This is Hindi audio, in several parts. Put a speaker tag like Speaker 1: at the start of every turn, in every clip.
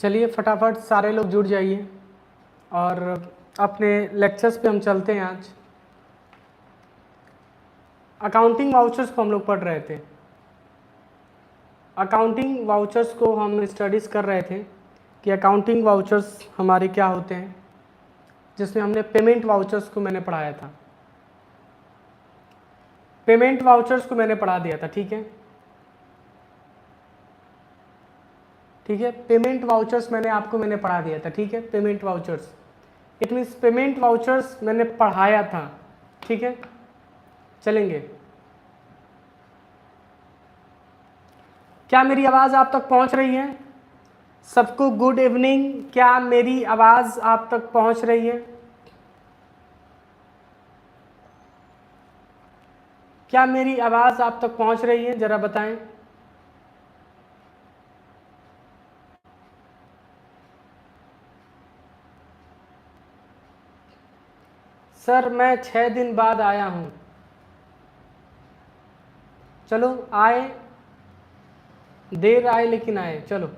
Speaker 1: चलिए फटाफट सारे लोग जुड़ जाइए और अपने लेक्चर्स पे हम चलते हैं। आज अकाउंटिंग वाउचर्स को हम लोग पढ़ रहे थे। अकाउंटिंग वाउचर्स को हम स्टडीज़ कर रहे थे कि अकाउंटिंग वाउचर्स हमारे क्या होते हैं, जिसमें हमने पेमेंट वाउचर्स को मैंने पढ़ाया था। पेमेंट वाउचर्स को मैंने पढ़ा दिया था, ठीक है। ठीक है, पेमेंट वाउचर्स मैंने पढ़ा दिया था, ठीक है। Payment vouchers it means payment vouchers मैंने पढ़ाया था, ठीक है। चलेंगे, क्या मेरी आवाज़ आप तक पहुंच रही है? सबको गुड इवनिंग। क्या मेरी आवाज़ आप तक पहुंच रही है? क्या मेरी आवाज़ आप तक पहुंच रही है? ज़रा बताएं। सर मैं 6 दिन बाद आया हूं। चलो आए, देर आए लेकिन आए। चलो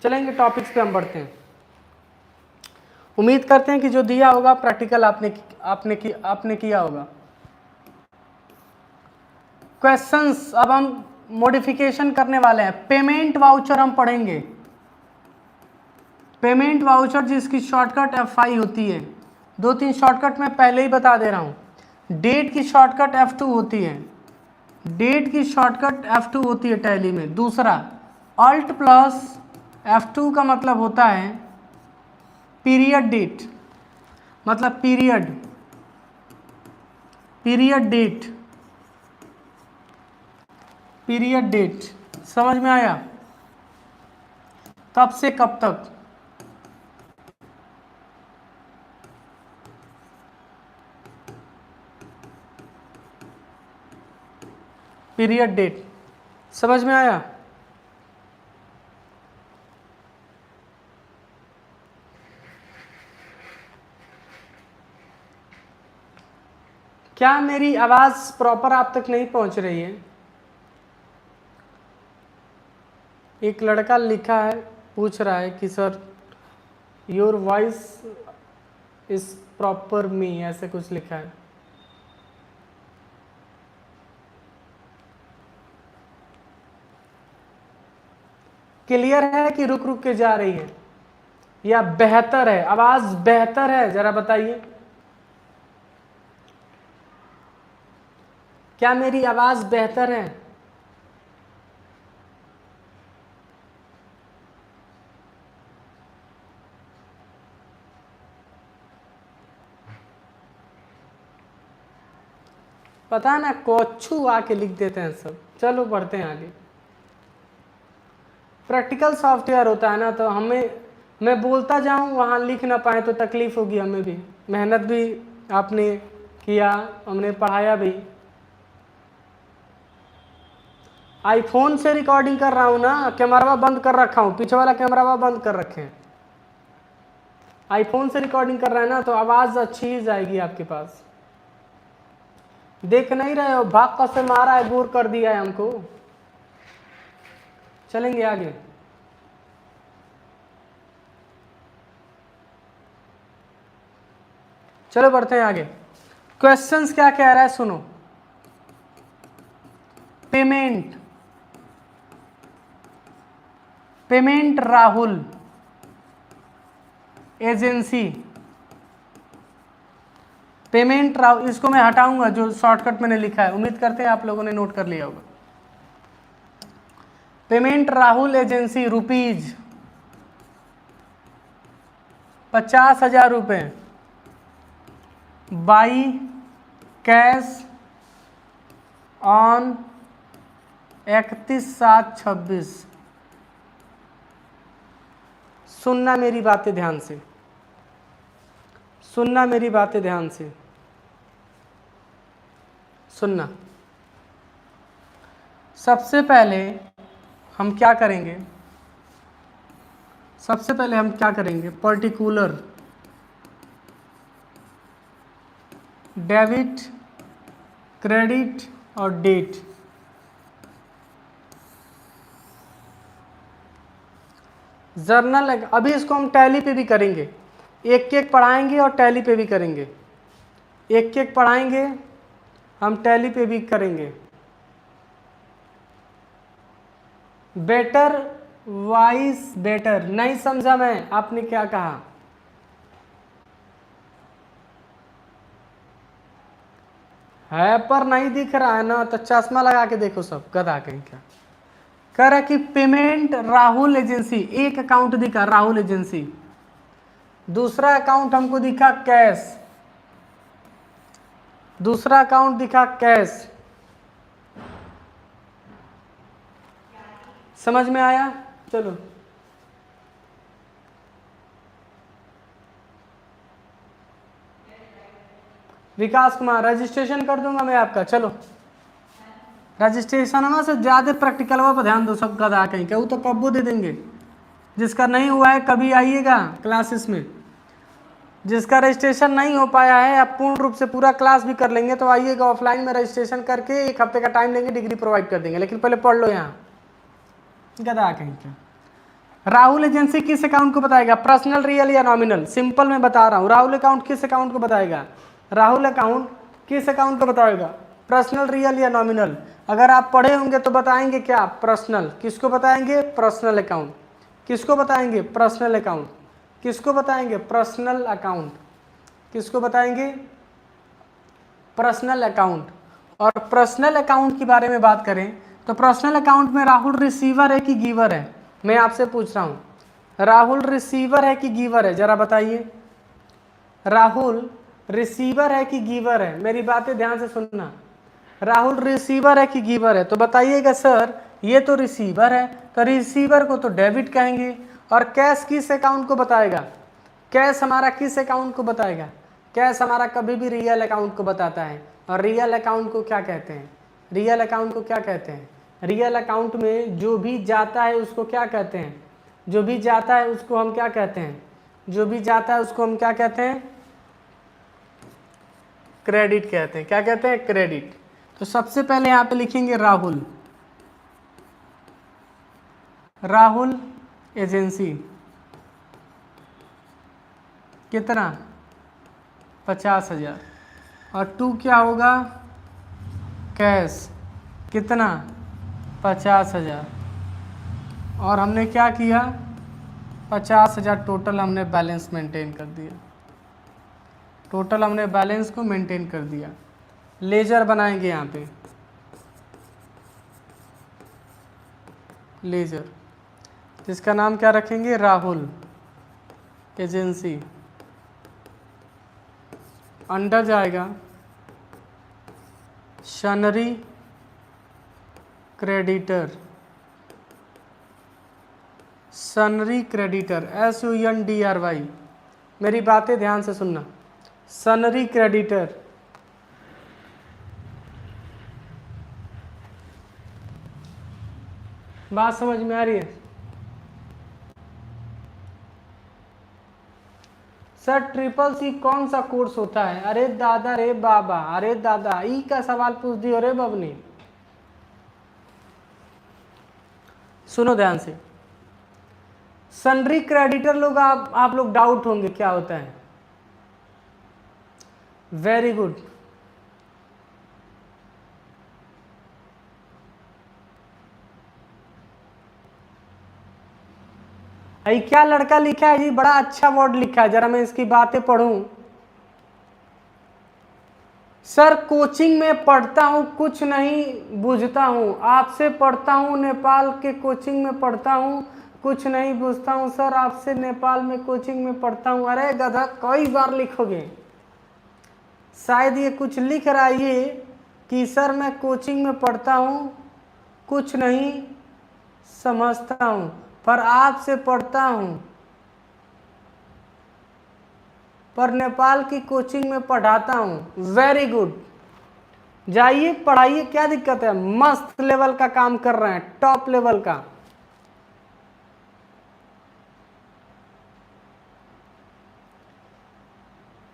Speaker 1: चलेंगे, टॉपिक्स पे हम बढ़ते हैं। उम्मीद करते हैं कि जो दिया होगा प्रैक्टिकल आपने किया होगा। क्वेश्चंस अब हम मॉडिफिकेशन करने वाले हैं। पेमेंट वाउचर हम पढ़ेंगे। पेमेंट वाउचर जिसकी शॉर्टकट F5 होती है। 2-3 शॉर्टकट मैं पहले ही बता दे रहा हूं। डेट की शॉर्टकट F2 होती है। डेट की शॉर्टकट F2 होती है टैली में। दूसरा अल्ट प्लस F2 का मतलब होता है पीरियड डेट, मतलब पीरियड डेट, पीरियड डेट। समझ में आया? कब से कब तक। पीरियड डेट समझ में आया? क्या मेरी आवाज प्रॉपर आप तक नहीं पहुंच रही है? एक लड़का लिखा है, पूछ रहा है कि sir your voice is proper me, ऐसे कुछ लिखा है। क्लियर है कि रुक रुक के जा रही है या बेहतर है? आवाज बेहतर है, जरा बताइए। क्या मेरी आवाज बेहतर है? पता है ना, कोच्छू आके लिख देते हैं सब। चलो बढ़ते हैं आगे। प्रैक्टिकल सॉफ्टवेयर होता है ना, तो हमें, मैं बोलता जाऊं वहां लिख ना पाए तो तकलीफ होगी हमें भी। मेहनत भी आपने किया, हमने पढ़ाया भी। आईफोन से रिकॉर्डिंग कर रहा हूं ना, कैमरा बंद कर रखा हूं, पीछे वाला कैमरा बंद कर रखे हैं। आईफोन से रिकॉर्डिंग कर रहा है ना, तो आवाज अच्छी ही जाएगी आपके पास। देख नहीं रहे हो, भाग का से मारा है, दूर कर दिया है हमको। चलेंगे आगे। चलो बढ़ते हैं आगे। क्वेश्चंस क्या कह रहा है सुनो। Payment, payment Rahul agency, payment Rahul, इसको मैं हटाऊंगा जो शॉर्टकट मैंने लिखा है। उम्मीद करते हैं आप लोगों ने नोट कर लिया होगा। पेमेंट राहुल एजेंसी रुपीज 50,000 रुपये बाई कैश ऑन 31/7/26। सुनना मेरी बातें ध्यान से, सुनना मेरी बातें ध्यान से, सुनना। सबसे पहले हम क्या करेंगे, सबसे पहले हम क्या करेंगे, पर्टिकुलर डेबिट, क्रेडिट और डेट। जर्नल, अभी इसको हम टैली पे भी करेंगे, एक एक पढ़ाएंगे और टैली पे भी करेंगे, एक एक पढ़ाएंगे हम टैली पे भी करेंगे। बेटर वाइस बेटर, नहीं समझा मैं, आपने क्या कहा? है पर नहीं दिख रहा है ना, तो चश्मा लगा के देखो सब, गधा कहीं क्या। कह रहा कि पेमेंट राहुल एजेंसी, एक अकाउंट दिखा राहुल एजेंसी, दूसरा अकाउंट हमको दिखा कैश, दूसरा अकाउंट दिखा कैश। समझ में आया? चलो विकास कुमार, रजिस्ट्रेशन कर दूंगा मैं आपका। चलो रजिस्ट्रेशन में से ज़्यादा प्रैक्टिकल पर ध्यान दो, सब गधा कहीं क्या, वो तो कब्बो दे देंगे। जिसका नहीं हुआ है कभी आइएगा क्लासेस में, जिसका रजिस्ट्रेशन नहीं हो पाया है, आप पूर्ण रूप से पूरा क्लास भी कर लेंगे तो आइएगा ऑफलाइन में, रजिस्ट्रेशन करके 1 हफ्ते का टाइम लेंगे, डिग्री प्रोवाइड कर देंगे। लेकिन पहले पढ़ लो यहाँ, गधा कहीं क्या। राहुल एजेंसी किस अकाउंट को बताएगा? पर्सनल, रियल या नॉमिनल? सिंपल मैं बता रहा हूँ, राहुल अकाउंट किस अकाउंट को बताएगा? राहुल अकाउंट किस अकाउंट को बताएगा? पर्सनल, रियल या नॉमिनल? अगर आप पढ़े होंगे तो बताएंगे क्या? पर्सनल। किसको बताएंगे? Personal account. किसको बताएंगे? Personal account. किसको बताएंगे? Personal account. किसको बताएंगे? Personal account. और पर्सनल अकाउंट के बारे में बात करें तो पर्सनल अकाउंट में राहुल रिसीवर है कि गिवर है? मैं आपसे पूछ रहा हूं, राहुल रिसीवर है कि गिवर है? जरा बताइए, राहुल रिसीवर है कि गिवर है? मेरी बातें ध्यान से सुनना, राहुल रिसीवर है कि गिवर है? तो बताइएगा सर ये तो रिसीवर है, तो रिसीवर को तो डेबिट कहेंगे। और कैश किस अकाउंट को बताएगा? कैश हमारा किस अकाउंट को बताएगा? कैश हमारा कभी भी रियल अकाउंट को बताता है। और रियल अकाउंट को क्या कहते हैं? रियल अकाउंट को क्या कहते हैं? रियल अकाउंट में जो भी जाता है उसको क्या कहते हैं? जो भी जाता है उसको हम क्या कहते हैं? जो भी जाता है उसको हम क्या कहते हैं? क्रेडिट कहते हैं। क्या कहते हैं? क्रेडिट। तो सबसे पहले यहाँ पे लिखेंगे राहुल, राहुल एजेंसी कितना? 50,000। और 2 क्या होगा? कैश कितना? 50,000। और हमने क्या किया? 50,000 टोटल हमने बैलेंस मेंटेन कर दिया, टोटल हमने बैलेंस को मेंटेन कर दिया। लेजर बनाएंगे यहाँ पे, लेजर, जिसका नाम क्या रखेंगे? राहुल एजेंसी। अंडर जाएगा शनरी क्रेडिटर, सनरी क्रेडिटर, SUNDRY। मेरी बातें ध्यान से सुनना, सनरी क्रेडिटर। बात समझ में आ रही है? सर CCC कौन सा कोर्स होता है? अरे दादा रे बाबा, अरे दादा ई का सवाल पूछ दियो रे बबनी। सुनो ध्यान से, सनरी क्रेडिटर लोग आप लोग डाउट होंगे क्या होता है? Very good. अरे क्या लड़का लिखा है जी, बड़ा अच्छा वर्ड लिखा है, जरा मैं इसकी बातें पढ़ूं। सर कोचिंग में पढ़ता हूं, कुछ नहीं बूझता हूं, आपसे पढ़ता हूं, नेपाल के कोचिंग में पढ़ता हूं, कुछ नहीं बूझता हूं। सर आपसे नेपाल में कोचिंग में पढ़ता हूं। अरे गधा कई बार लिखोगे, शायद ये कुछ लिख रहा है ये कि सर मैं कोचिंग में पढ़ता हूं, कुछ नहीं समझता हूं, पर आपसे पढ़ता हूं, पर नेपाल की कोचिंग में पढ़ाता हूं। वेरी गुड, जाइए पढ़ाइए, क्या दिक्कत है? मस्त लेवल का काम कर रहे हैं, टॉप लेवल का।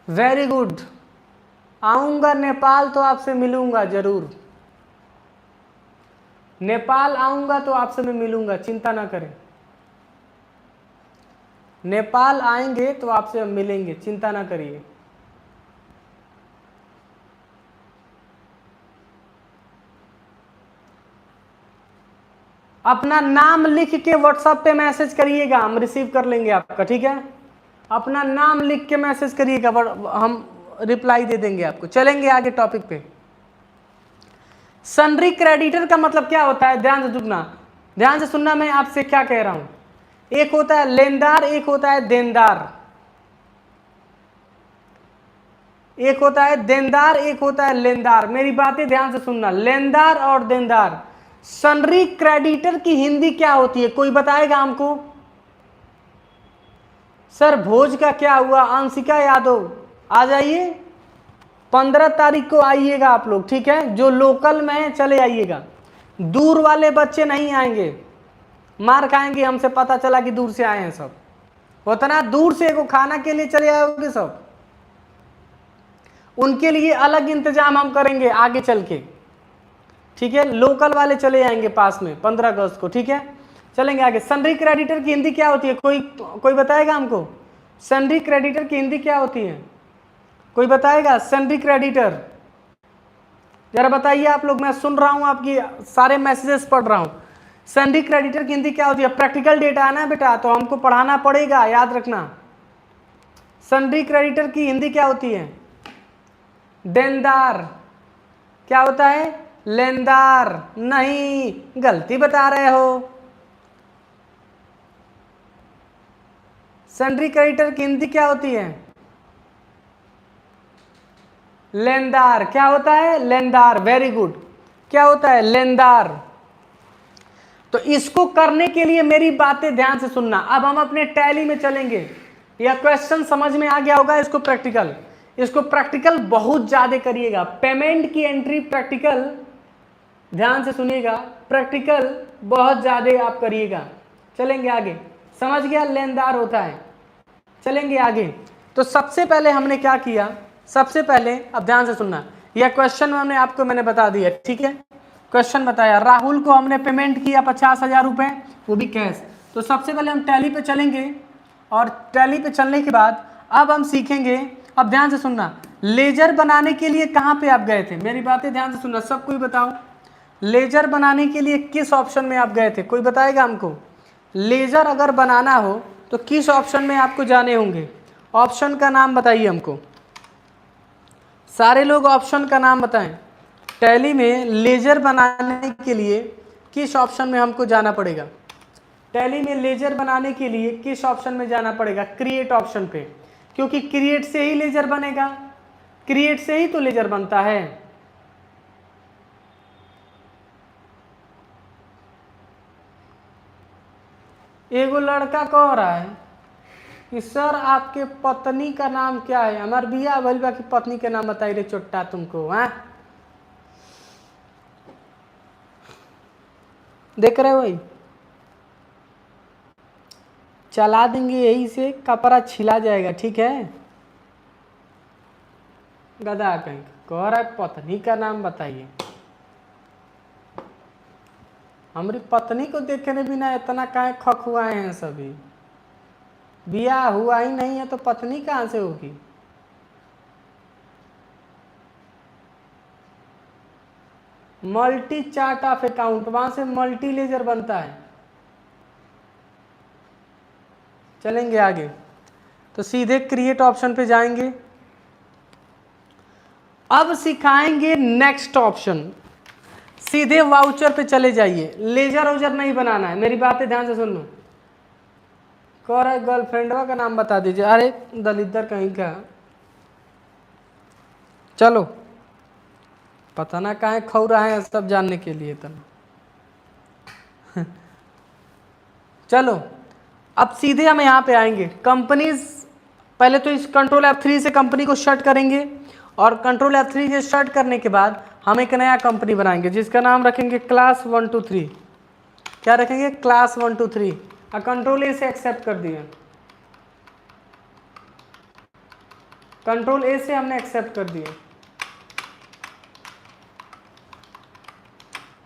Speaker 1: वेरी गुड, आऊंगा नेपाल तो आपसे मिलूंगा जरूर, नेपाल आऊंगा तो आपसे मैं मिलूंगा, चिंता ना करें। नेपाल आएंगे तो आपसे हम मिलेंगे, चिंता ना करिए। अपना नाम लिख के व्हाट्सएप पे मैसेज करिएगा, हम रिसीव कर लेंगे आपका, ठीक है। अपना नाम लिख के मैसेज करिएगा, हम रिप्लाई दे देंगे आपको। चलेंगे आगे टॉपिक पे। सन्ड्री क्रेडिटर का मतलब क्या होता है, ध्यान से सुनना, ध्यान से सुनना, मैं आपसे क्या कह रहा हूं। एक होता है लेनदार, एक होता है देनदार। एक होता है देनदार, एक होता है लेनदार। मेरी बातें ध्यान से सुनना, लेनदार और देनदार। सन्ड्री क्रेडिटर की हिंदी क्या होती है, कोई बताएगा हमको? सर भोज का क्या हुआ? अंशिका यादव आ जाइए, 15 तारीख को आइएगा आप लोग, ठीक है। जो लोकल में है चले आइएगा, दूर वाले बच्चे नहीं आएंगे, मार खाएंगे हमसे, पता चला कि दूर से आए हैं सब। होता ना, दूर से को खाना के लिए चले आओगे सब, उनके लिए अलग इंतजाम हम करेंगे आगे चल के, ठीक है। लोकल वाले चले आएंगे पास में 15 अगस्त को, ठीक है। चलेंगे आगे। सन्ड्री क्रेडिटर की हिंदी क्या होती है, कोई बताएगा हमको? सन्ड्री क्रेडिटर की हिंदी क्या होती है, कोई बताएगा? सन्ड्री क्रेडिटर जरा बताइए आप लोग, मैं सुन रहा हूं, आपकी सारे मैसेजेस पढ़ रहा हूं। सन्ड्री क्रेडिटर की हिंदी क्या होती है? प्रैक्टिकल डेटा है ना बेटा, तो हमको पढ़ाना पड़ेगा, याद रखना। सन्ड्री क्रेडिटर की हिंदी क्या होती है? देनदार। क्या होता है? लेनदार। नहीं, गलती बता रहे हो। सन्ड्री क्रेडिटर की हिंदी क्या होती है? लेनदार। क्या होता है? लेनदार। Very good. क्या होता है? लेनदार। तो इसको करने के लिए मेरी बातें ध्यान से सुनना। अब हम अपने टैली में चलेंगे। यह क्वेश्चन समझ में आ गया होगा, इसको प्रैक्टिकल बहुत ज्यादा करिएगा। पेमेंट की एंट्री प्रैक्टिकल, ध्यान से सुनिएगा, प्रैक्टिकल बहुत ज्यादा आप करिएगा। चलेंगे आगे, समझ गया लेनदार होता है। चलेंगे आगे। तो सबसे पहले हमने क्या किया, सबसे पहले अब ध्यान से सुनना, यह क्वेश्चन मैंने बता दिया, ठीक है। क्वेश्चन बताया, राहुल को हमने पेमेंट किया 50,000 रुपए, वो भी कैश। तो सबसे पहले हम टैली पे चलेंगे, और टैली पे चलने के बाद अब हम सीखेंगे। अब ध्यान से सुनना, लेजर बनाने के लिए कहाँ पे आप गए थे, मेरी बातें ध्यान से सुनना, सब कोई बताओ। लेजर बनाने के लिए किस ऑप्शन में आप गए थे, कोई बताएगा हमको? लेजर अगर बनाना हो तो किस ऑप्शन में आपको जाने होंगे? ऑप्शन का नाम बताइए हमको, सारे लोग ऑप्शन का नाम बताएं। टैली में लेजर बनाने के लिए किस ऑप्शन में हमको जाना पड़ेगा? टैली में लेजर बनाने के लिए किस ऑप्शन में जाना पड़ेगा? क्रिएट ऑप्शन पे, क्योंकि क्रिएट से ही लेजर बनेगा, क्रिएट से ही तो लेजर बनता है। एगो लड़का कह रहा है कि सर आपके पत्नी का नाम क्या है? हमार बिया भइल बा कि पत्नी के नाम बताई रे चोट्टा तुमको, हैं? देख रहे हो भाई, चला देंगे यही से, कपड़ा छिला जाएगा, ठीक है। गधा कहीं कह रहा है पत्नी का नाम बताइए। हमारी पत्नी को देखने बिना इतना काहे खखुआए हैं सभी? बिया हुआ ही नहीं है तो पत्नी कहाँ से होगी? मल्टी चार्ट ऑफ अकाउंट, वहां से मल्टी लेजर बनता है। चलेंगे आगे, तो सीधे क्रिएट ऑप्शन पे जाएंगे। अब सिखाएंगे नेक्स्ट ऑप्शन, सीधे वाउचर पे चले जाइए। लेजर वाउचर नहीं बनाना है, मेरी बातें ध्यान से सुन लो। कह रहा है गर्लफ्रेंडवा का नाम बता दीजिए, अरे दलिद्दर कहीं का, चलो पता ना कहाँ खो रहा है सब जानने के लिए तना। चलो अब सीधे हम यहाँ पे आएंगे, कंपनीज। पहले तो इस कंट्रोल F3 से कंपनी को शट करेंगे, और कंट्रोल F3 से शट करने के बाद हम एक नया कंपनी बनाएंगे जिसका नाम रखेंगे क्लास 1 2 3। क्या रखेंगे? क्लास 1 2 3। और कंट्रोल A से एक्सेप्ट कर दिया, कंट्रोल A से हमने एक्सेप्ट कर दिया,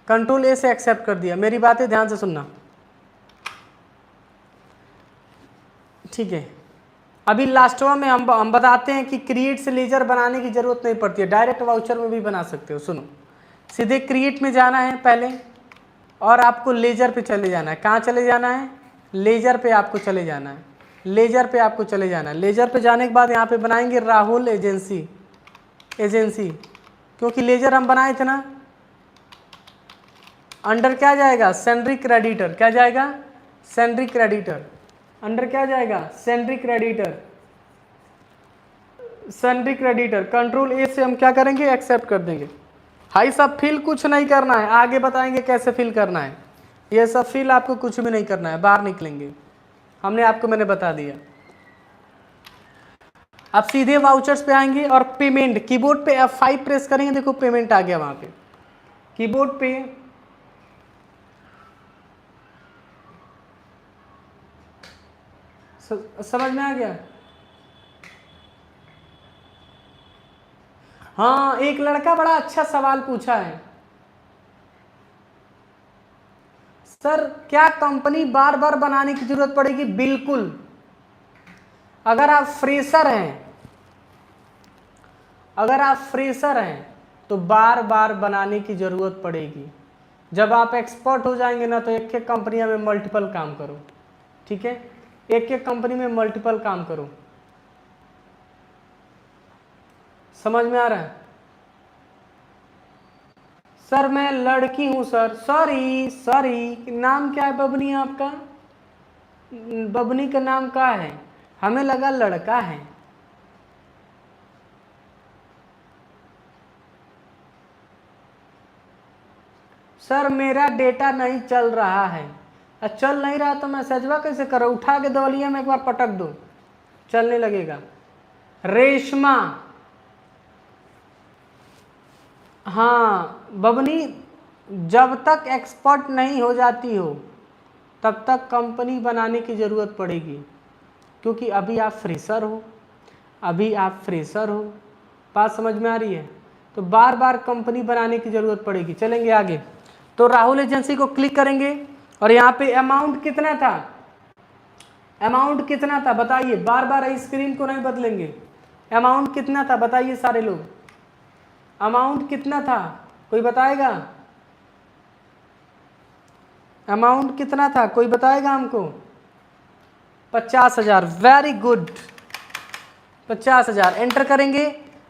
Speaker 1: कंट्रोल A से एक्सेप्ट कर दिया। मेरी बातें ध्यान से सुनना, ठीक है, अभी लास्टवा में हम बताते हैं कि क्रिएट से लेजर बनाने की ज़रूरत नहीं पड़ती है, डायरेक्ट वाउचर में भी बना सकते हो। सुनो, सीधे क्रिएट में जाना है पहले और आपको लेजर पे चले जाना है। कहाँ चले जाना है? लेजर पे आपको चले जाना है, लेजर पे आपको चले जाना है। लेजर पे जाने के बाद यहाँ पे बनाएंगे राहुल एजेंसी, क्योंकि लेजर हम बनाए थे ना। अंडर क्या जाएगा? Salary creditor. क्या जाएगा? Salary creditor. अंडर क्या जाएगा? Salary creditor, salary creditor. Control ए से हम क्या करेंगे? एक्सेप्ट कर देंगे। भाई साहब फिल कुछ नहीं करना है, आगे बताएंगे कैसे फिल करना है। ये सब फिल आपको कुछ भी नहीं करना है, बाहर निकलेंगे, मैंने बता दिया। अब सीधे वाउचर्स पे आएंगे और पेमेंट, कीबोर्ड पे F5 प्रेस करेंगे, देखो पेमेंट आ गया वहां पे कीबोर्ड पे। समझ में आ गया? हाँ, एक लड़का बड़ा अच्छा सवाल पूछा है, सर क्या कंपनी बार बार बनाने की जरूरत पड़ेगी? बिल्कुल, अगर आप फ्रेशर हैं तो बार बार बनाने की जरूरत पड़ेगी। जब आप एक्सपर्ट हो जाएंगे ना तो एक एक कंपनी में मल्टीपल काम करो, ठीक है? एक एक कंपनी में मल्टीपल काम करो। समझ में आ रहा है? सर मैं लड़की हूं सर। सॉरी, नाम क्या है बबनी आपका? बबनी का नाम क्या है? हमें लगा लड़का है। सर मेरा डेटा नहीं चल रहा है। चल नहीं रहा तो मैसेजवा कैसे करो? उठा के दौलिया में एक बार पटक दो, चलने लगेगा। रेशमा, हाँ बबनी, जब तक एक्सपर्ट नहीं हो जाती हो तब तक कंपनी बनाने की ज़रूरत पड़ेगी, क्योंकि अभी आप फ्रेशर हो। बात समझ में आ रही है? तो बार बार कंपनी बनाने की ज़रूरत पड़ेगी। चलेंगे आगे, तो राहुल एजेंसी को क्लिक करेंगे और यहाँ पे अमाउंट कितना था बताइए। बार बार स्क्रीन को नहीं बदलेंगे। अमाउंट कितना था बताइए सारे लोग, अमाउंट कितना था? कोई बताएगा? अमाउंट कितना था? कोई बताएगा हमको? 50,000। वेरी गुड, 50,000 एंटर करेंगे।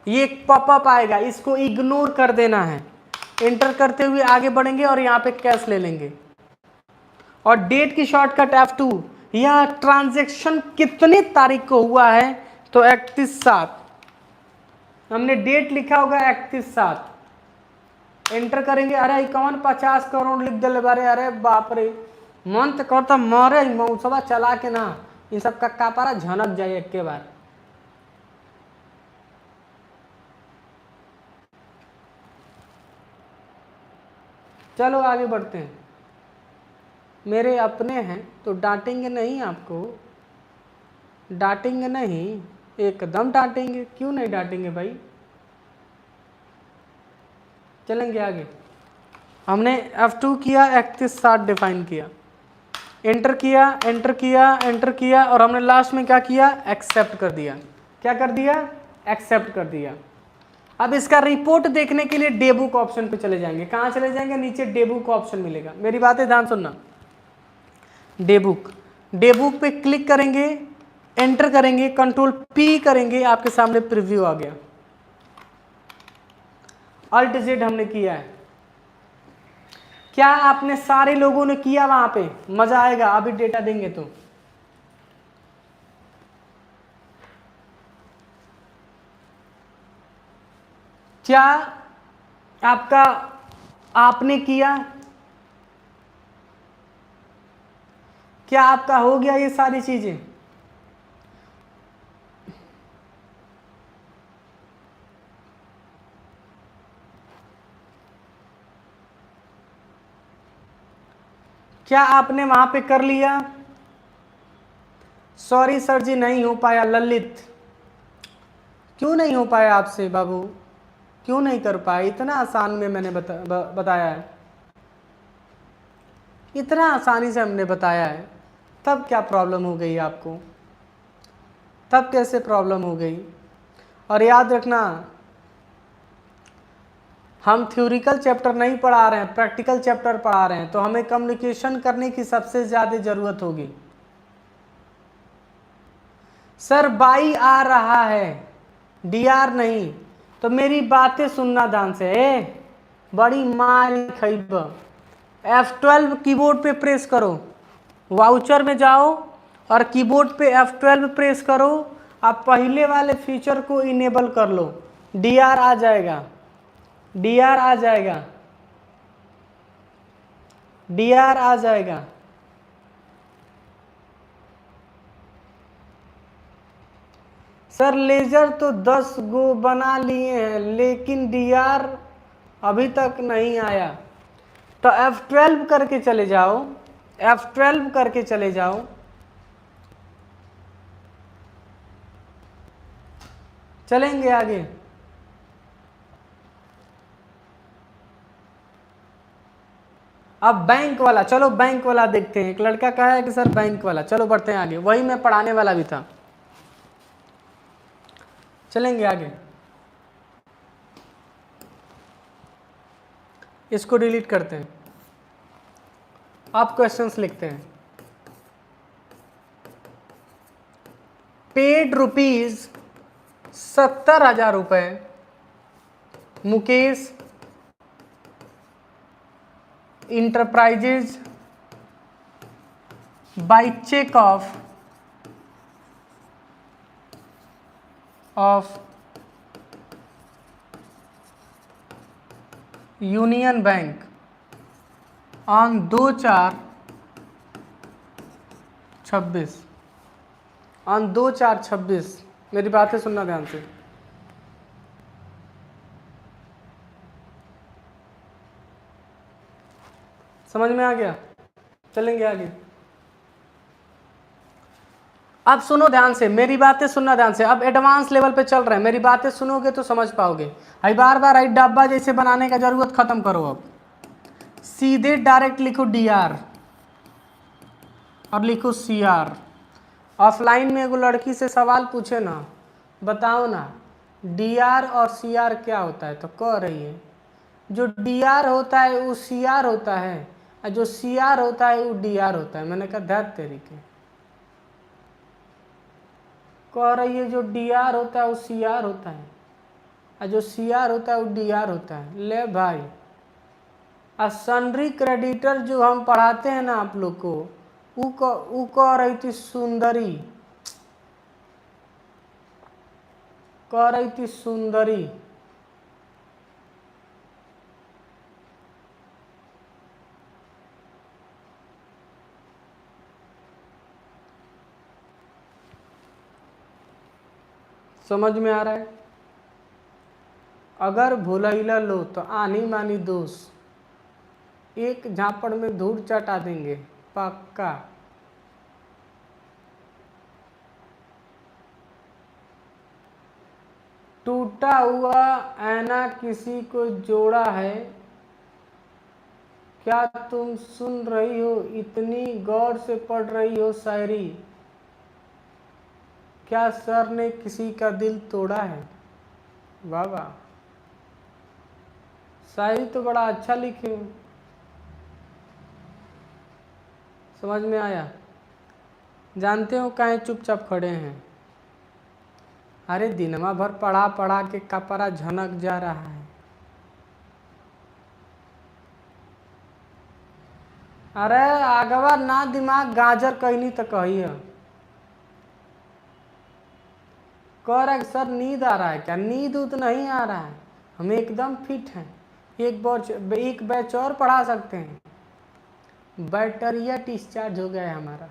Speaker 1: ये एक पॉपअप आएगा, इसको इग्नोर कर देना है। एंटर करते हुए आगे बढ़ेंगे और यहाँ पे कैश ले लेंगे और डेट की शॉर्टकट F2। यह ट्रांजैक्शन कितने तारीख को हुआ है? तो 31/7, हमने डेट लिखा होगा 31/7। एंटर करेंगे। अरे 51-50 करोड़ लिख दिले बारे। अरे बाप रे, मन तो करता मारे मौसवा चला के ना इन सब का कापारा झनक जाए एक के बार। चलो आगे बढ़ते हैं। मेरे अपने हैं तो डांटेंगे नहीं आपको, डांटेंगे नहीं, एकदम डांटेंगे, क्यों नहीं डांटेंगे भाई। चलेंगे आगे। हमने F2 किया, 31/7 डिफाइन किया, एंटर किया और हमने लास्ट में क्या किया? एक्सेप्ट कर दिया। क्या कर दिया? एक्सेप्ट कर दिया। अब इसका रिपोर्ट देखने के लिए डेबुक ऑप्शन पे चले जाएंगे। कहाँ चले जाएंगे? नीचे डेबुक ऑप्शन मिलेगा। मेरी बातें ध्यान सुनना। डेबुक पे क्लिक करेंगे, एंटर करेंगे, कंट्रोल P करेंगे, आपके सामने प्रीव्यू आ गया। Alt Z हमने किया है। क्या आपने सारे लोगों ने किया? वहां पे मजा आएगा अभी डेटा देंगे तो। क्या आपने किया? क्या आपका हो गया ये सारी चीजें? क्या आपने वहां पे कर लिया? सॉरी सर जी नहीं हो पाया। ललित, क्यों नहीं हो पाया आपसे बाबू? क्यों नहीं कर पाए? इतना आसान में मैंने बताया है, इतना आसानी से हमने बताया है, तब क्या प्रॉब्लम हो गई आपको? तब कैसे प्रॉब्लम हो गई। और याद रखना, हम थ्योरिकल चैप्टर नहीं पढ़ा रहे हैं, प्रैक्टिकल चैप्टर पढ़ा रहे हैं, तो हमें कम्युनिकेशन करने की सबसे ज़्यादा ज़रूरत होगी। सर बाई आ रहा है, डी आर नहीं, तो मेरी बातें सुनना ध्यान से। बड़ी मार खैब। F12 कीबोर्ड पे प्रेस करो, वाउचर में जाओ और कीबोर्ड पे F12 प्रेस करो। आप पहले वाले फीचर को इनेबल कर लो, डी आर आ जाएगा, डी आर आ जाएगा, डी आर आ जाएगा। सर लेजर तो 10 गो बना लिए हैं, लेकिन डी आर अभी तक नहीं आया। तो F12 करके चले जाओ, F12 करके चले जाओ। चलेंगे आगे। अब बैंक वाला, चलो बैंक वाला देखते हैं। एक लड़का कहा है कि सर बैंक वाला, चलो बढ़ते हैं आगे, वही मैं पढ़ाने वाला भी था। चलेंगे आगे, इसको डिलीट करते हैं। आप क्वेश्चंस लिखते हैं। पेड रुपीज 70,000 रुपये Mukesh Enterprises by cheque of Union Bank on 2/4/26, on 2/4/26। मेरी बातें सुनना ध्यान से। समझ में आ गया? चलेंगे आगे। अब सुनो ध्यान से, मेरी बातें सुनना ध्यान से। अब एडवांस लेवल पे चल रहे हैं, मेरी बातें सुनोगे तो समझ पाओगे। आई बार बार आई डब्बा जैसे बनाने का जरूरत खत्म करो। अब सीधे डायरेक्ट लिखो डी आर और लिखो सी आर। ऑफलाइन में एगो लड़की से सवाल पूछे ना, बताओ ना डी आर और सी आर क्या होता है, तो कह रही है जो डी आर होता है वो सी आर होता है, और जो सी आर होता है वो डी आर होता है। मैंने कहा ध्यान तरीके, कह रही है जो डी आर होता है वो सी आर होता है, और जो सी आर होता है वो डी आर होता है। ले भाई, और सन्ड्री क्रेडिटर जो हम पढ़ाते हैं ना आप लोग को, वो कह रही थी सुंदरी, कह रही थी सुंदरी। समझ में आ रहा है? अगर भुलैला लो तो आनी मानी दोष, एक झापड़ में धूल चटा देंगे पक्का। टूटा हुआ ऐना किसी को जोड़ा है, क्या तुम सुन रही हो, इतनी गौर से पढ़ रही हो शायरी, क्या सर ने किसी का दिल तोड़ा है। वाह वाह, शायरी तो बड़ा अच्छा लिखे हो। समझ में आया? जानते हो काहे चुपचाप खड़े हैं? अरे दिनमा भर पढ़ा पढ़ा के कपड़ा झनक जा रहा है। अरे आगवा ना दिमाग गाजर कहनी तो कही। कह रहा है सर नींद आ रहा है क्या? नींद उत नहीं आ रहा है, हम एकदम फिट हैं। एक बैच और पढ़ा सकते हैं। बैटरिया डिस्चार्ज हो गया है हमारा।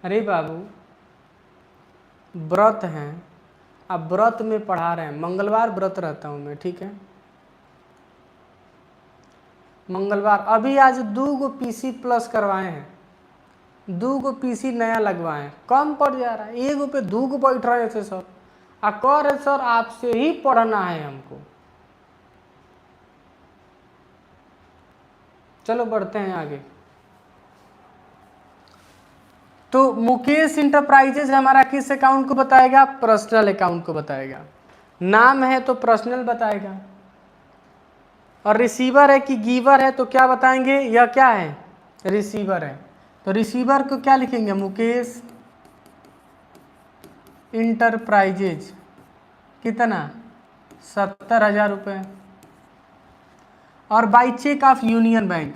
Speaker 1: अरे बाबू व्रत हैं, अब व्रत में पढ़ा रहे हैं। मंगलवार व्रत रहता हूँ मैं, ठीक है? मंगलवार अभी आज 2 पीसी प्लस करवाए हैं, 2 पीसी नया लगवाए हैं। कम पड़ जा रहा है, 1 पे 2 बैठ रहे थे सर। कह रहे सर आपसे ही पढ़ना है हमको। चलो बढ़ते हैं आगे। तो मुकेश इंटरप्राइजेज हमारा किस अकाउंट को बताएगा? पर्सनल अकाउंट को बताएगा। नाम है तो पर्सनल बताएगा, और रिसीवर है कि गिवर है तो क्या बताएंगे? यह क्या है? रिसीवर है। तो रिसीवर को क्या लिखेंगे? मुकेश इंटरप्राइजेज। कितना? 70,000 रुपये। और by cheque of Union Bank.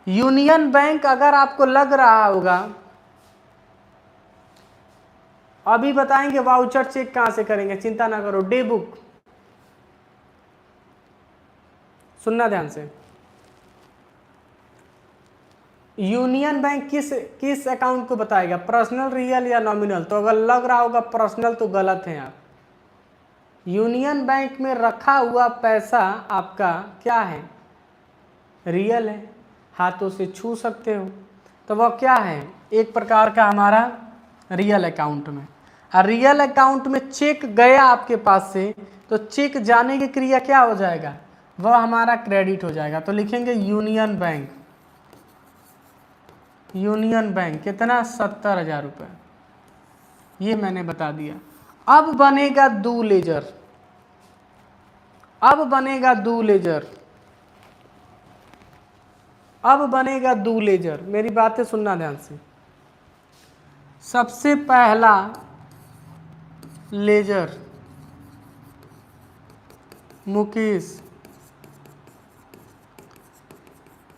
Speaker 1: Union Bank अगर आपको लग रहा होगा, अभी बताएंगे वाउचर चेक कहां से करेंगे, चिंता ना करो। डे बुक, सुनना ध्यान से। यूनियन बैंक किस अकाउंट को बताएगा? पर्सनल, रियल या नॉमिनल? तो अगर लग रहा होगा पर्सनल तो गलत है आप। यूनियन बैंक में रखा हुआ पैसा आपका क्या है? रियल है, हाथों से छू सकते हो, तो वह क्या है? एक प्रकार का हमारा रियल अकाउंट में। और रियल अकाउंट में चेक गया आपके पास से, तो चेक जाने की क्रिया क्या हो जाएगा? वह हमारा क्रेडिट हो जाएगा। तो लिखेंगे यूनियन बैंक। यूनियन बैंक कितना? 70,000 रुपये। ये मैंने बता दिया। अब बनेगा डू लेजर। अब बनेगा डू लेजर। अब बनेगा डू लेजर। मेरी बातें सुनना ध्यान से। सबसे पहला लेजर मुकेश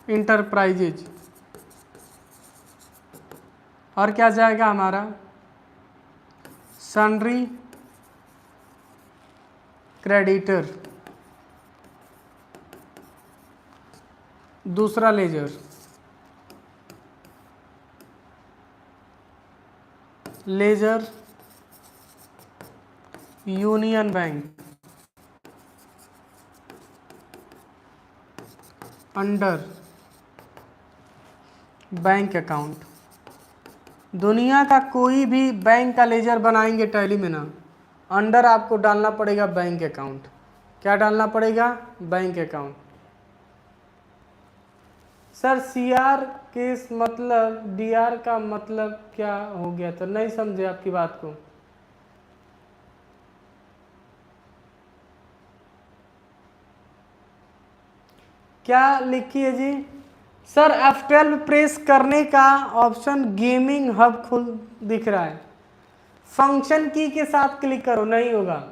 Speaker 1: इंटरप्राइजेज, और क्या जाएगा हमारा? Sundry creditor. दूसरा ledger ledger Union Bank under bank account. दुनिया का कोई भी बैंक का लेजर बनाएंगे टैली में ना, अंडर आपको डालना पड़ेगा बैंक अकाउंट। क्या डालना पड़ेगा? Bank account. सर सीआर के मतलब डीआर का मतलब क्या हो गया? तो नहीं समझे आपकी बात को। क्या लिखिए जी? सर F12 प्रेस करने का ऑप्शन गेमिंग हब खुल दिख रहा है। फंक्शन की के साथ क्लिक करो, नहीं होगा।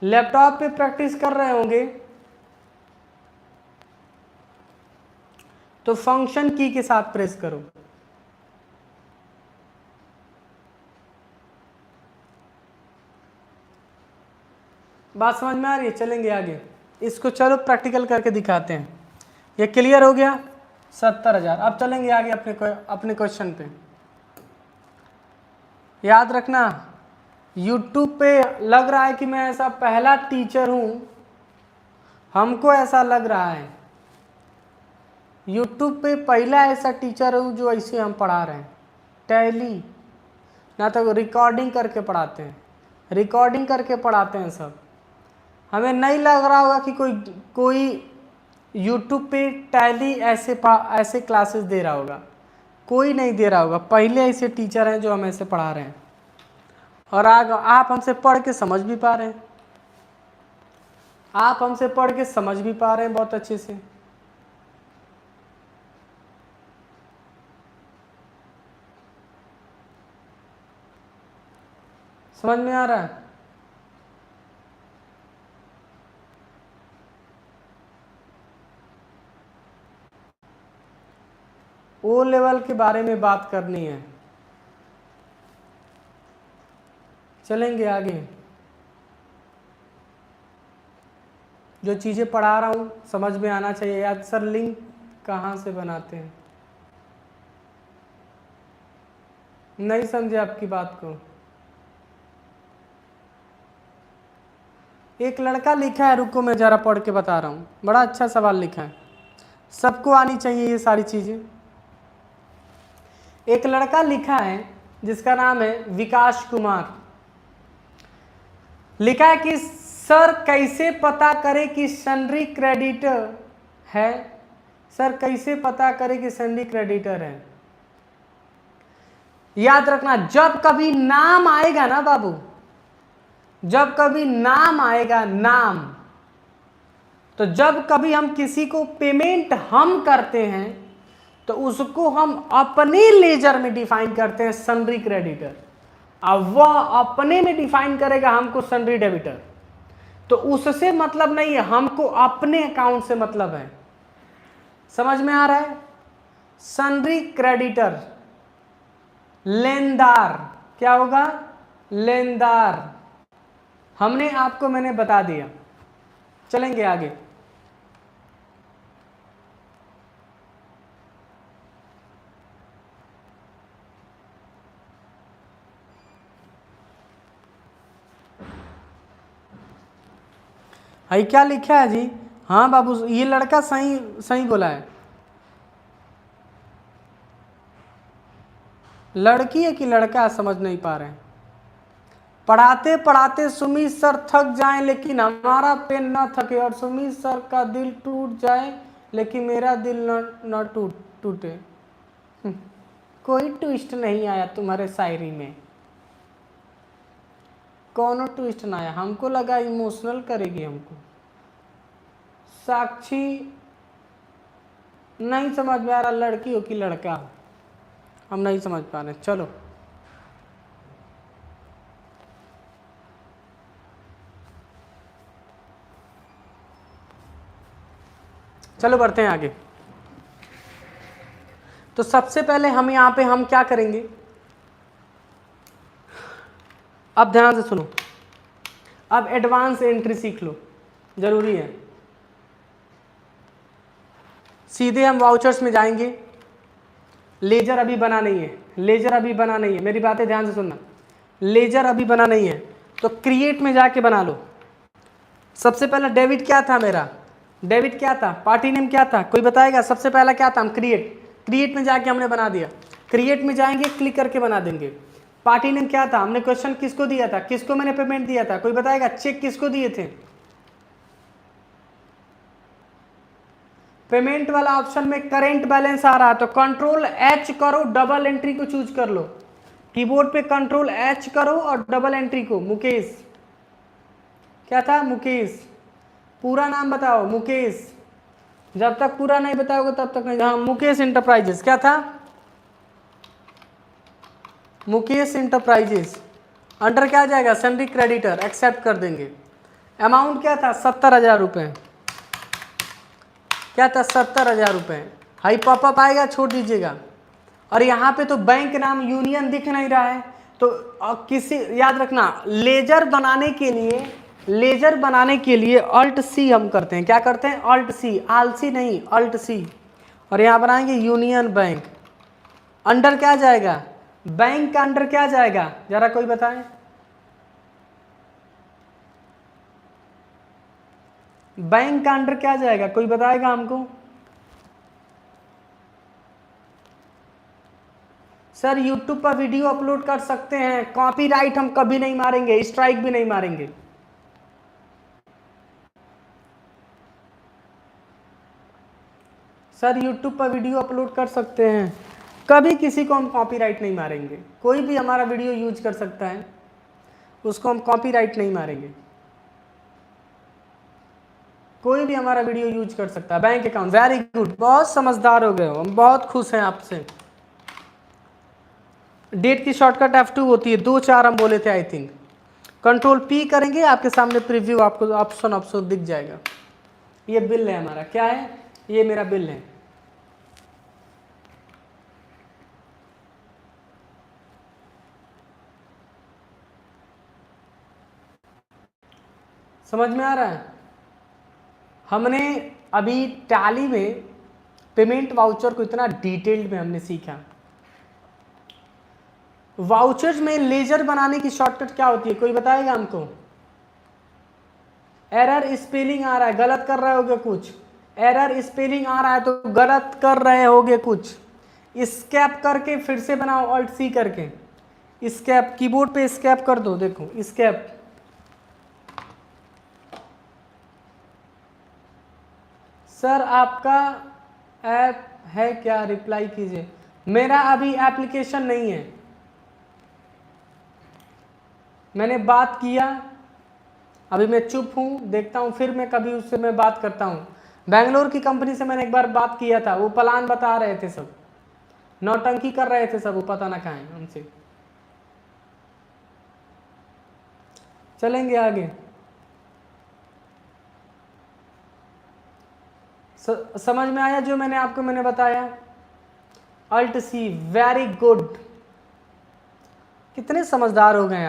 Speaker 1: लैपटॉप पे प्रैक्टिस कर रहे होंगे तो फंक्शन की के साथ प्रेस करो। बात समझ में आ रही है? चलेंगे आगे। इसको चलो प्रैक्टिकल करके दिखाते हैं। ये क्लियर हो गया? 70,000। अब चलेंगे आगे अपने क्वेश्चन पे। याद रखना, YouTube पे लग रहा है कि मैं ऐसा पहला टीचर हूं, हमको ऐसा लग रहा है। YouTube पे पहला ऐसा टीचर हूं जो ऐसे हम पढ़ा रहे हैं। टैली ना तो रिकॉर्डिंग करके पढ़ाते हैं, रिकॉर्डिंग करके पढ़ाते हैं सब। हमें नहीं लग रहा होगा कि कोई YouTube पे टैली ऐसे क्लासेस दे रहा होगा। कोई नहीं दे रहा होगा। पहले ऐसे टीचर हैं जो हम ऐसे पढ़ा रहे हैं, और आप हमसे पढ़ के समझ भी पा रहे हैं। आप हमसे पढ़ के समझ भी पा रहे हैं बहुत अच्छे से। समझ में आ रहा है? ओ लेवल के बारे में बात करनी है। चलेंगे आगे। जो चीज़ें पढ़ा रहा हूँ समझ में आना चाहिए। याद सर लिंक कहाँ से बनाते हैं? नहीं समझे आपकी बात को। एक लड़का लिखा है, रुको मैं ज़रा पढ़ के बता रहा हूँ। बड़ा अच्छा सवाल लिखा है, सबको आनी चाहिए ये सारी चीज़ें। एक लड़का लिखा है जिसका नाम है विकास कुमार। लिखा है कि सर कैसे पता करें कि सन्ड्री क्रेडिटर है, सर कैसे पता करें कि सन्डी क्रेडिटर है? याद रखना, जब कभी नाम आएगा ना बाबू, जब कभी नाम आएगा, नाम, तो जब कभी हम किसी को पेमेंट हम करते हैं तो उसको हम अपने लेजर में डिफाइन करते हैं सन्ड्री क्रेडिटर। अब वह अपने में डिफाइन करेगा हमको सन्ड्री डेबिटर, तो उससे मतलब नहीं है, हमको अपने अकाउंट से मतलब है। समझ में आ रहा है? सन्ड्री क्रेडिटर लेनदार, क्या होगा? लेनदार। मैंने बता दिया। चलेंगे आगे। भाई क्या लिखा है जी? हाँ बाबू, ये लड़का सही सही बोला है। लड़की है कि लड़का, समझ नहीं पा रहे हैं। पढ़ाते पढ़ाते सुमित सर थक जाएं लेकिन हमारा पेन ना थके, और सुमित सर का दिल टूट जाए लेकिन मेरा दिल न टूटे। कोई ट्विस्ट नहीं आया तुम्हारे शायरी में, कौन ट्विस्ट ना आया। हमको लगा इमोशनल करेगी हमको। साक्षी नहीं समझ में आ रहा, लड़की हो कि लड़का हो, हम नहीं समझ पा रहे। चलो चलो बढ़ते हैं आगे। तो सबसे पहले हम यहाँ पे हम क्या करेंगे, अब ध्यान से सुनो, अब एडवांस एंट्री सीख लो, जरूरी है। सीधे हम वाउचर्स में जाएंगे। लेजर अभी बना नहीं है, लेजर अभी बना नहीं है, मेरी बातें ध्यान से सुनना। लेजर अभी बना नहीं है तो क्रिएट में जाके बना लो। सबसे पहला डेबिट क्या था मेरा, डेबिट क्या था, पार्टी नेम क्या था, कोई बताएगा? सबसे पहला क्या था, हम क्रिएट में जाके हमने बना दिया। क्रिएट में जाएंगे, क्लिक करके बना देंगे। पार्टी नेम क्या था, हमने क्वेश्चन किसको दिया था, किसको मैंने पेमेंट दिया था, कोई बताएगा? चेक किसको दिए थे? पेमेंट वाला ऑप्शन में करेंट बैलेंस आ रहा है तो कंट्रोल एच करो, डबल एंट्री को चूज कर लो। कीबोर्ड पे कंट्रोल एच करो और डबल एंट्री को, मुकेश, क्या था? मुकेश। पूरा नाम बताओ, मुकेश। जब तक पूरा नहीं बताओगे तब तक नहीं। हाँ, मुकेश इंटरप्राइजेस, क्या था? मुकेश इंटरप्राइजेस। अंडर क्या आ जाएगा? सन्ड्री क्रेडिटर, एक्सेप्ट कर देंगे। अमाउंट क्या था? 70,000 रुपये। क्या था? 70,000 रुपये। हाई पॉपअप आएगा, छोड़ दीजिएगा। और यहाँ पे तो बैंक नाम यूनियन दिख नहीं रहा है, तो किसी, याद रखना, लेजर बनाने के लिए अल्ट सी हम करते हैं। क्या करते हैं? अल्ट सी, आलसी नहीं, अल्ट सी। और यहाँ बनाएंगे यूनियन बैंक। अंडर क्या जाएगा? बैंक का अंडर क्या जाएगा, जरा कोई बताएं? बैंक का अंडर क्या जाएगा, कोई बताएगा हमको? सर यूट्यूब पर वीडियो अपलोड कर सकते हैं, कॉपीराइट हम कभी नहीं मारेंगे, स्ट्राइक भी नहीं मारेंगे। सर यूट्यूब पर वीडियो अपलोड कर सकते हैं, कभी किसी को हम कॉपीराइट नहीं मारेंगे। कोई भी हमारा वीडियो यूज कर सकता है, उसको हम कॉपीराइट नहीं मारेंगे। कोई भी हमारा वीडियो यूज कर सकता है। बैंक अकाउंट, वेरी गुड, बहुत समझदार हो गए हो, हम बहुत खुश हैं आपसे। डेट की शॉर्टकट F2 होती है, 2-4 हम बोले थे आई थिंक। कंट्रोल P करेंगे, आपके सामने प्रीव्यू आपको ऑप्शन दिख जाएगा। ये बिल है हमारा, क्या है? ये मेरा बिल है। समझ में आ रहा है? हमने अभी टैली में पेमेंट वाउचर को इतना डिटेल्ड में हमने सीखा। वाउचर्स में लेजर बनाने की शॉर्टकट क्या होती है, कोई बताएगा हमको? एरर स्पेलिंग आ रहा है, गलत कर रहे होगे कुछ। एरर स्पेलिंग आ रहा है तो गलत कर रहे होगे कुछ। स्कैप करके फिर से बनाओ, अल्ट सी करके स्कैप, कीबोर्ड पे स्कैप कर दो, देखो स्कैप। सर आपका ऐप है क्या, रिप्लाई कीजिए। मेरा अभी एप्लीकेशन नहीं है, मैंने बात किया, अभी मैं चुप हूँ, देखता हूँ फिर मैं कभी उससे मैं बात करता हूँ। बेंगलोर की कंपनी से मैंने एक बार बात किया था, वो प्लान बता रहे थे, सब नौटंकी कर रहे थे सब, वो पता ना कहाँ है हमसे। चलेंगे आगे। समझ में आया जो मैंने बताया? Alt C, very good. कितने समझदार हो गए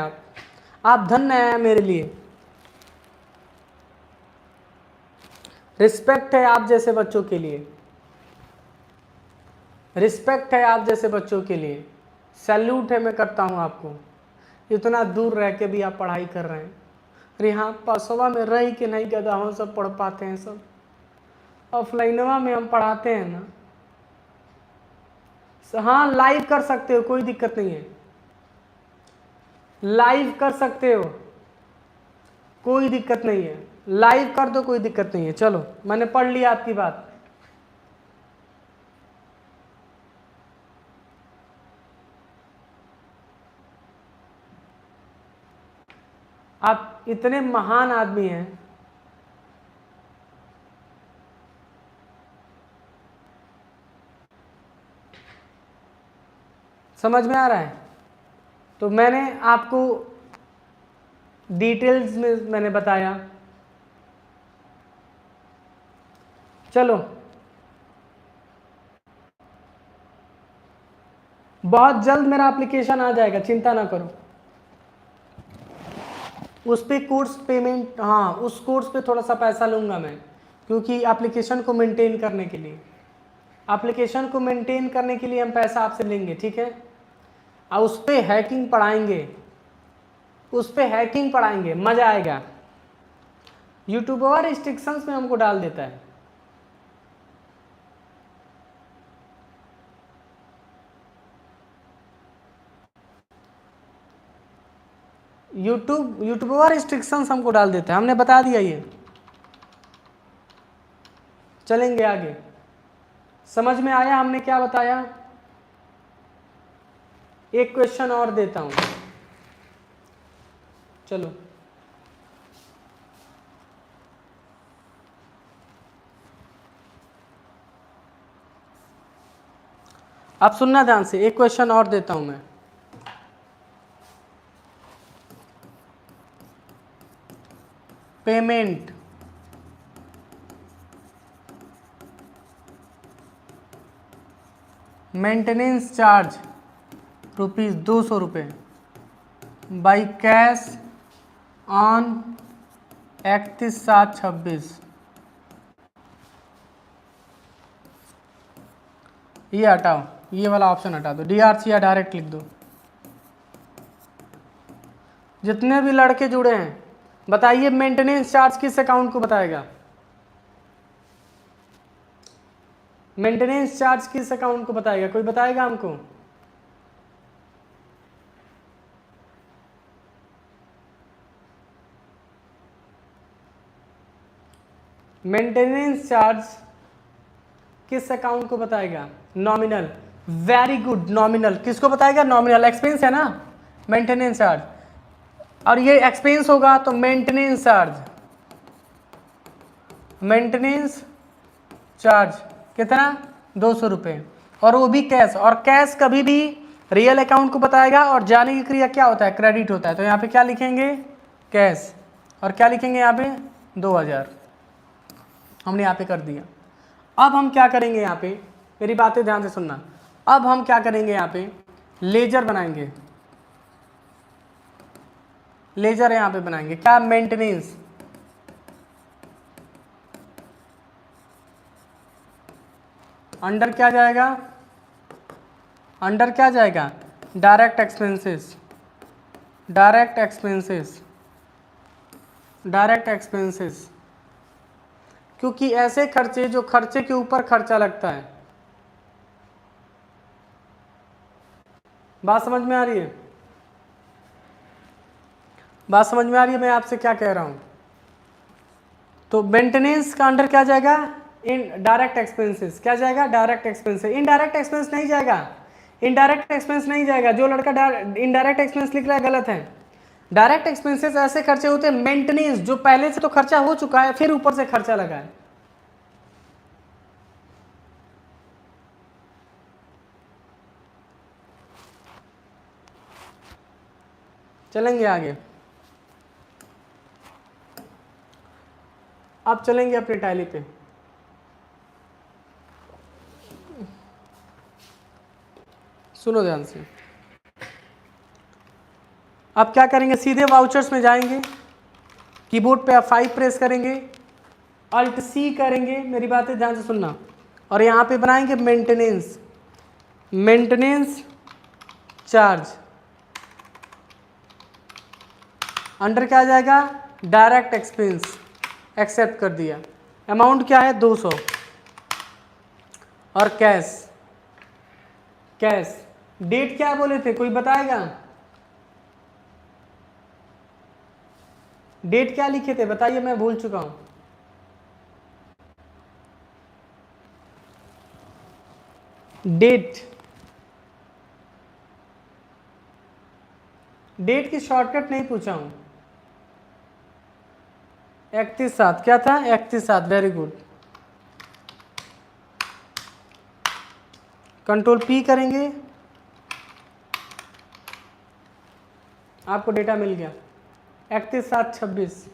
Speaker 1: आप धन्य हैं मेरे लिए। रिस्पेक्ट है आप जैसे बच्चों के लिए, रिस्पेक्ट है आप जैसे बच्चों के लिए, सैल्यूट है, मैं करता हूँ आपको। इतना दूर रह के भी आप पढ़ाई कर रहे हैं। अरे हाँ, पासवा में रह के नहीं गधा सब पढ़ पाते हैं सब, ऑफलाइनवा में हम पढ़ाते हैं ना। हाँ, लाइव कर सकते हो, कोई दिक्कत नहीं है, लाइव कर सकते हो, कोई दिक्कत नहीं है, लाइव कर दो, कोई दिक्कत नहीं है। चलो, मैंने पढ़ लिया आपकी बात। आप इतने महान आदमी हैं, समझ में आ रहा है? तो मैंने आपको डिटेल्स में मैंने बताया। चलो, बहुत जल्द मेरा एप्लीकेशन आ जाएगा, चिंता ना करो। उस पे कोर्स पेमेंट, हाँ उस कोर्स पे थोड़ा सा पैसा लूँगा मैं, क्योंकि एप्लीकेशन को मेंटेन करने के लिए, एप्लीकेशन को मेंटेन करने के लिए हम पैसा आपसे लेंगे, ठीक है? और उस पे हैकिंग पढ़ाएंगे, उस पे हैकिंग पढ़ाएंगे, मज़ा आएगा। यूट्यूब और रिस्ट्रिक्शंस में हमको डाल देता है। यूट्यूब और रिस्ट्रिक्शंस हमको डाल देता है, हमने बता दिया ये। चलेंगे आगे। समझ में आया हमने क्या बताया? एक क्वेश्चन और देता हूं, चलो। आप सुनना ध्यान से, एक क्वेश्चन और देता हूं मैं। Payment maintenance charge ₹200 by cash on 31/7/26। ये हटाओ, ये वाला ऑप्शन हटा दो, DRC या डायरेक्ट लिख दो। जितने भी लड़के जुड़े हैं बताइए, मेंटेनेंस चार्ज किस अकाउंट को बताएगा? मेंटेनेंस चार्ज किस अकाउंट को बताएगा? कोई बताएगा हमको? मेंटेनेंस चार्ज किस अकाउंट को बताएगा? नॉमिनल, वेरी गुड, नॉमिनल किसको बताएगा? नॉमिनल एक्सपेंस है ना मेंटेनेंस चार्ज, और ये एक्सपेंस होगा तो मेंटेनेंस चार्ज, मेंटेनेंस चार्ज कितना? ₹200, और वो भी कैश। और कैश कभी भी रियल अकाउंट को बताएगा, और जाने की क्रिया क्या होता है? क्रेडिट होता है। तो यहाँ पे क्या लिखेंगे? कैश। और क्या लिखेंगे यहाँ पे? 2000। हमने यहाँ पे कर दिया। अब हम क्या करेंगे यहाँ पे, मेरी बातें ध्यान से सुनना। अब हम क्या करेंगे यहाँ पे? लेजर बनाएंगे, लेजर यहाँ पे बनाएंगे। क्या? मेंटेनेंस, अंडर क्या जाएगा? अंडर क्या जाएगा? Direct expenses, direct expenses, direct expenses. क्योंकि ऐसे खर्चे जो खर्चे के ऊपर खर्चा लगता है। बात समझ में आ रही है? बात समझ में आ रही है मैं आपसे क्या कह रहा हूं? तो मेंटेनेंस का अंडर क्या जाएगा? इन डायरेक्ट एक्सपेंसेस क्या जाएगा, डायरेक्ट एक्सपेंसेस। इनडायरेक्ट एक्सपेंस नहीं जाएगा, इनडायरेक्ट एक्सपेंस नहीं जाएगा। जो लड़का इनडायरेक्ट एक्सपेंस लिख रहा है गलत है। डायरेक्ट एक्सपेंसेस ऐसे खर्चे होते हैं मेंटेनेंस, जो पहले से तो खर्चा हो चुका है फिर ऊपर से खर्चा लगा है। चलेंगे आगे, अब चलेंगे अपने टैली पे। सुनो ध्यान से, अब क्या करेंगे, सीधे वाउचर्स में जाएंगे, कीबोर्ड पे F5 प्रेस करेंगे, Alt C करेंगे, मेरी बातें ध्यान से सुनना, और यहाँ पे बनाएंगे मेंटेनेंस, मेंटेनेंस चार्ज। अंडर क्या आ जाएगा, डायरेक्ट एक्सपेंस, एक्सेप्ट कर दिया। अमाउंट क्या है 200, और कैश, कैश डेट क्या बोले थे, कोई बताएगा, डेट क्या लिखे थे बताइए, मैं भूल चुका हूं। डेट, डेट की शॉर्टकट नहीं पूछा हूं। 31/7 क्या था, 31/7, वेरी गुड। कंट्रोल P करेंगे, आपको डेटा मिल गया 31/7/26।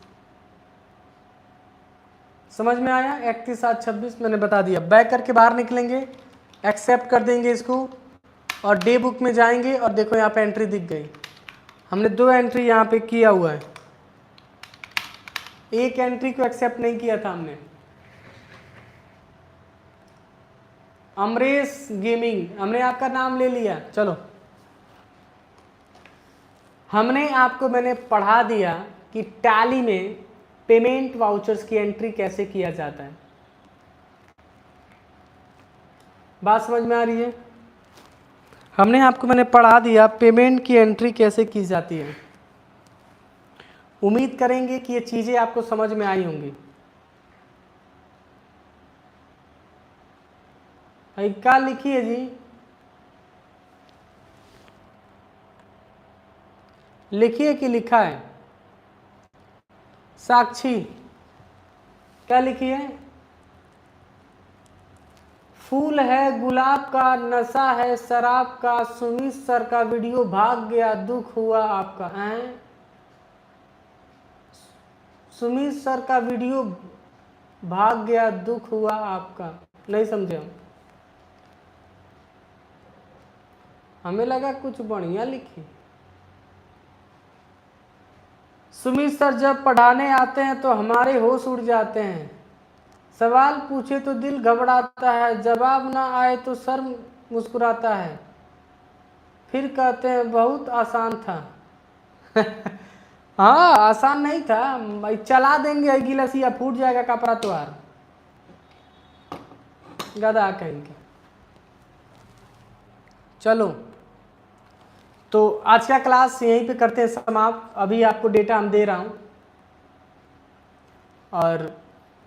Speaker 1: समझ में आया, 31/7/26 मैंने बता दिया। बैक करके बाहर निकलेंगे, एक्सेप्ट कर देंगे इसको, और डे बुक में जाएंगे, और देखो यहाँ पे एंट्री दिख गई। हमने 2 एंट्री यहाँ पे किया हुआ है, एक एंट्री को एक्सेप्ट नहीं किया था हमने। अमरेश गेमिंग, हमने आपका नाम ले लिया। चलो, हमने आपको, मैंने पढ़ा दिया कि टैली में पेमेंट वाउचर्स की एंट्री कैसे किया जाता है। बात समझ में आ रही है, हमने आपको, मैंने पढ़ा दिया पेमेंट की एंट्री कैसे की जाती है। उम्मीद करेंगे कि ये चीजें आपको समझ में आई होंगी। क्या लिखी है जी, लिखिए कि लिखा है, साक्षी क्या लिखी है, फूल है गुलाब का, नशा है शराब का, सुमित सर का वीडियो भाग गया, दुख हुआ आपका। हैं, सुमित सर का वीडियो भाग गया, दुख हुआ आपका, नहीं समझे हम, हमें लगा कुछ बढ़िया लिखी। सुमित सर जब पढ़ाने आते हैं तो हमारे होश उड़ जाते हैं, सवाल पूछे तो दिल घबराता है, जवाब ना आए तो सर मुस्कुराता है, फिर कहते हैं बहुत आसान था। हाँ आसान नहीं था, चला देंगे गिलास या फूट जाएगा कपड़ा तुहार, गधा कहेंगे। चलो, तो आज का क्लास यहीं पे करते हैं समाप्त। अभी आपको डेटा हम दे रहा हूँ, और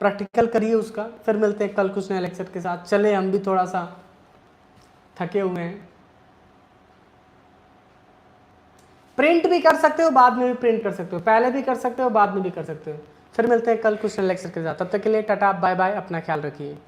Speaker 1: प्रैक्टिकल करिए उसका, फिर मिलते हैं कल कुछ नए लेक्चर के साथ। चले, हम भी थोड़ा सा थके हुए हैं। प्रिंट भी कर सकते हो, बाद में भी प्रिंट कर सकते हो, पहले भी कर सकते हो, बाद में भी कर सकते हो। फिर मिलते हैं कल कुछ नए लेक्चर के साथ, तब तक के लिए टाटा बाय बाय, अपना ख्याल रखिए।